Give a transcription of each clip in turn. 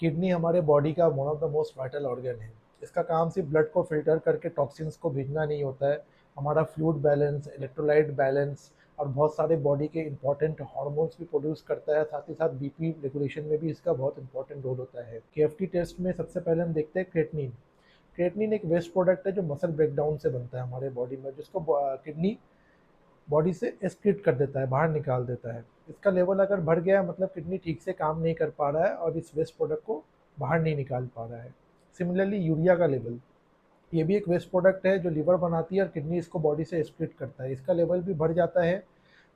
Kidney हमारे body का one of the most vital organ है। इसका काम सिर्फ ब्लड को फिल्टर करके टॉक्सिन्स को भेजना नहीं होता है, हमारा फ्लूइड बैलेंस, इलेक्ट्रोलाइट बैलेंस और बहुत सारे बॉडी के इंपॉर्टेंट हार्मोन्स भी प्रोड्यूस करता है। साथ ही साथ बीपी रेगुलेशन में भी इसका बहुत इंपॉर्टेंट रोल होता है। केएफटी टेस्ट में सबसे पहले हम देखते हैं क्रेटनिन। क्रेटनिन एक वेस्ट प्रोडक्ट है जो मसल ब्रेकडाउन से बनता है हमारे बॉडी में, जिसको किडनी बॉडी से एक्सक्रीट कर देता है, बाहर निकाल देता है। इसका लेवल अगर बढ़ गया मतलब किडनी ठीक से काम नहीं कर पा रहा है और इस वेस्ट प्रोडक्ट को बाहर नहीं निकाल पा रहा है। सिमिलरली यूरिया का लेवल, ये भी एक वेस्ट प्रोडक्ट है जो लीवर बनाती है और किडनी इसको बॉडी से एक्सक्रीट करता है। इसका लेवल भी बढ़ जाता है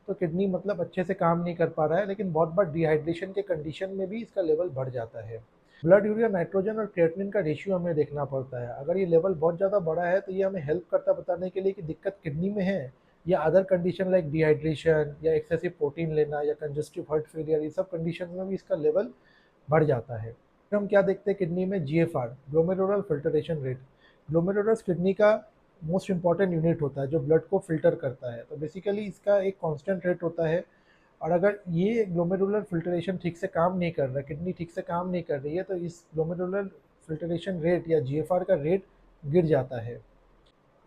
तो किडनी मतलब अच्छे से काम नहीं कर पा रहा है, लेकिन बहुत बार डिहाइड्रेशन के कंडीशन में भी इसका लेवल बढ़ जाता है। ब्लड यूरिया नाइट्रोजन और क्रिएटिनिन का रेशियो हमें देखना पड़ता है। अगर ये लेवल बहुत ज़्यादा बड़ा है तो ये हमें हेल्प करता है बताने के लिए कि दिक्कत किडनी में है या अदर कंडीशन लाइक डिहाइड्रेशन या एक्सेसिव प्रोटीन लेना या कंजस्टिव हार्ट फेलियर, ये सब कंडीशन में भी इसका लेवल बढ़ जाता है। फिर हम क्या देखते हैं किडनी में, GFR, glomerular filtration rate. Glomerulus kidney का मोस्ट इंपॉर्टेंट यूनिट होता है जो ब्लड को फिल्टर करता है। तो बेसिकली इसका एक कांस्टेंट रेट होता है और अगर ये ग्लोमेरुलर फिल्ट्रेशन ठीक से काम नहीं कर रहा, किडनी ठीक से काम नहीं कर रही है, तो इस ग्लोमेरुलर फिल्ट्रेशन रेट या जीएफआर का रेट गिर जाता है।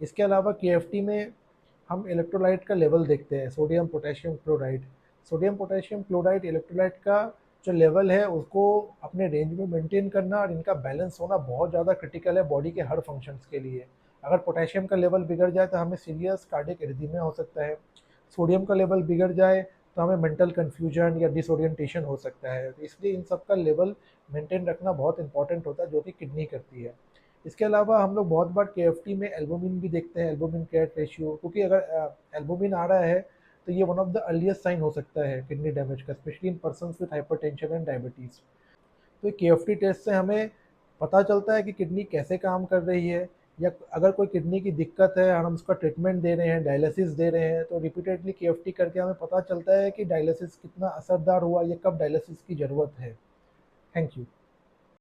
इसके अलावा केएफटी में हम इलेक्ट्रोलाइट का लेवल देखते हैं, sodium potassium chloride. Sodium potassium chloride electrolyte का जो लेवल है उसको अपने रेंज में मेंटेन करना और इनका बैलेंस होना बहुत ज़्यादा क्रिटिकल है बॉडी के हर फंक्शंस के लिए। अगर पोटेशियम का लेवल बिगड़ जाए तो हमें सीरियस कार्डियक एरिथमिया हो सकता है। सोडियम का लेवल बिगड़ जाए तो हमें मेंटल कन्फ्यूजन या डिसोरिएंटेशन हो सकता है। तो इसलिए इन सब का लेवल मेंटेन रखना बहुत इंपॉर्टेंट होता है, जो कि किडनी करती है। इसके अलावा हम लोग बहुत बार केएफटी में एल्बुमिन भी देखते हैं, एल्बुमिन क्रेट रेशियो, क्योंकि अगर एल्बुमिन आ रहा है तो ये one of the earliest sign हो सकता है किडनी डैमेज का, especially in persons with hypertension and diabetes. तो केएफटी टेस्ट से हमें पता चलता है कि किडनी कैसे काम कर रही है, या अगर कोई किडनी की दिक्कत है और हम उसका ट्रीटमेंट दे रहे हैं, डायलिसिस दे रहे हैं, तो रिपीटेडली केएफटी करके हमें पता चलता है कि डायलिसिस कितना असरदार हुआ या कब डायलिसिस की ज़रूरत है। Thank you.